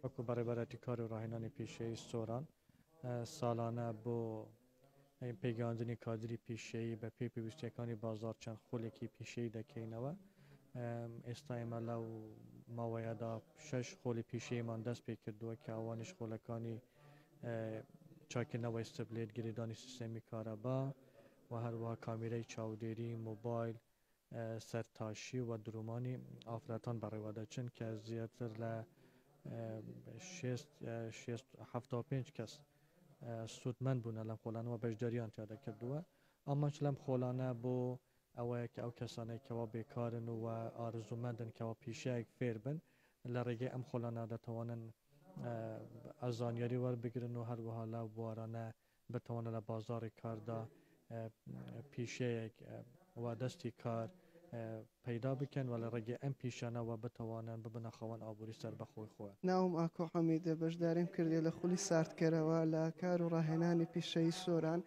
وەکو بەڕێبەرەتی کار و ڕاهێنانی پیشەیی سۆران ساڵانە بۆ پێگەاندنی کادری پیشەیی بە پێی پێویستیەکانی بازار چەند خولێکی پیشەیی دەکەینەوە. ئێستا ئێمە لەو ماوەیەدا 6 خۆلی پیشەیەمان دەست پێ کردووە کە ئەوانیش خۆلەکانی چاکردنەوەی ستبلێت، گرێدانی سیستەمی کارەبا و هەروەها کامیرەی چاودێری، موبایل، سەرتاشی و درومانی ئافرەتان بەڕێوەدەچن کە زیاتر لە 75 کەس سوودمەند بوونە لەم خۆلانەوە بەشداریان تیادا کردووە. ئەمەش لەم خۆلانە بۆ ئەوەیە کە ئەو کەسانێکەوە بێکارن و ئارزومەندن کەەوە پیشەیەک فێر بن لە ڕێگەی ئەم خۆلانە دەتوانن ئەزانیاری وەربگرن و هەروەها لەو بوارانە بتوانە لە بازاری کاردا پیشەیەک و دەستی کار پەیدا بکەن و لە ڕێگەی ئەم پیشانەوە بتوانن ببنە خەوەن ئابووری سەر بەخۆی خۆیان. ناوم ئاکۆ حەمیدە، بەشداریم کردێ لە خولی ساردکەرەوە لە کار و ڕاهێنانی پیشەیی سۆران.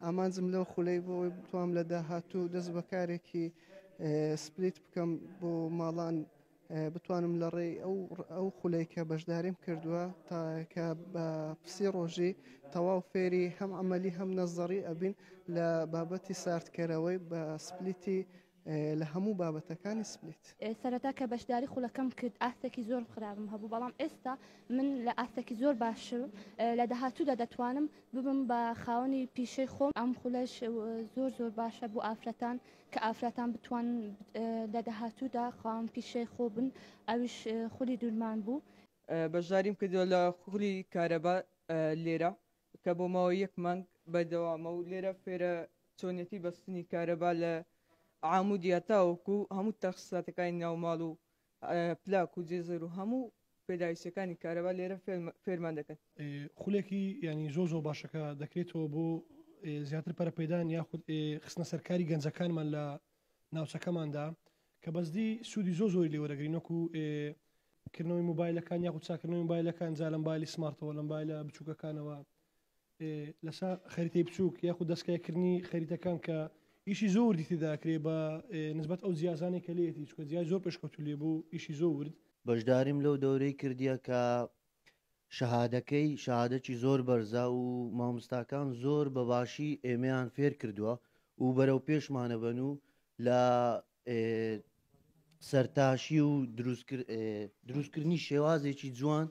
ئامانجم لەو خولەی بۆی بتوام لە داهاتوو دەست بەکارێکی سپلیت بکەم بۆ ماڵان بتوانم لە ڕێی ئەو خولەی کە بەشداریم کردووە تا کە بە پسی ڕۆژی تەواو فێری هەم عملی هەم نەزەڕی ئەبین لە بابەتی ساردکەرەوەی بە سپلیتی لە هەموو بابەتەکانی سپلیت. سەرەتا کە بەشداری خولەکەم کرد ئاستێکی زۆر خراپم هەبوو، بەڵام ئێستا من لە ئاستێکی زۆر باشم لە داهاتوودا دەتوانم ببم بە خاوەنی پیشەی خۆم. ئەم خولەش زۆر باشە بۆ ئافرەتان کە ئافرەتان بتوان لە داهاتوودا خاوەن پیشەی خۆ بن. ئەویش خولی دوورمان بوو. بەشداریم کردووە لە خولی کارەبا لێرە کە بۆ ماوەی 1 مانگ بەدەوامە و لێرە فێرە چۆنیەتی بەستنی کارەبا لە عامودیاتاوەکو هەموو تەخصیصاتەکانی ناوماڵ و پلاک و جێزەر و هەموو پێداویستەکانی کارەبا لێرە فێرمان دەکەن. خولێکی ینی زۆر باشەکە دەکرێتەوە بۆ زیاتر پەرەپەیدان یاخود خستنە سەرکاری گەنجەکانمان لە ناوچەکەماندا کە بەزدی سوودی زۆری لێوەرەگرین وەکو کردنەوەی موبایلەکان یاخود چاکردنەوەی موبایلەکان جا لە مبایلی سمارتەوە لە مبایلە بچووکەکانەوە لەسەر خەریتەی بچووک یاخود دەستکایکردنی خەریتەکان کە ئیشی زۆر دیتیداکرێ بە نسبەت ئەو جیازانێک کە لێتی چکە جیای زۆر پێشکەوتو لێ بوو ئیشی زۆر ورد. بەشداریم لەو دەورەی کردیە کە شەهادەکی زۆر بەرزە و مامۆستاکان زۆر بەباشی ئێمەیان فێر کردووە و بەرەو پێشمانە بن و لە سەرتاشی و دروستکردنی شێوازێکی جوان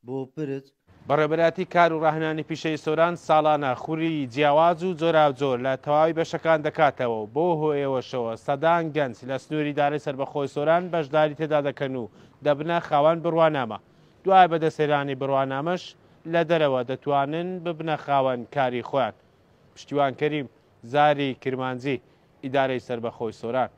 بۆ پرت. بەڕێبەراتی کار و ڕاهێنانی پیشەی سۆران ساڵانە خوری جیاواز و جۆراوجۆر لە تەواوی بەشەکان دەکاتەوە و بۆ هۆیەوەشەوە سەدان گەنج لە سنووری دارەی سەربەخۆی سۆران بەشداری تێدا دەکەن و دەبنە خاوەن بڕوانامە. دوای بەدەسێرانی بڕوانامەش لە دەرەوە دەتوانن ببنە خاوەن کاری خۆیان. پشتیوان کەریم زاری کرمانجی ئیدارەی سەربەخۆی سۆران.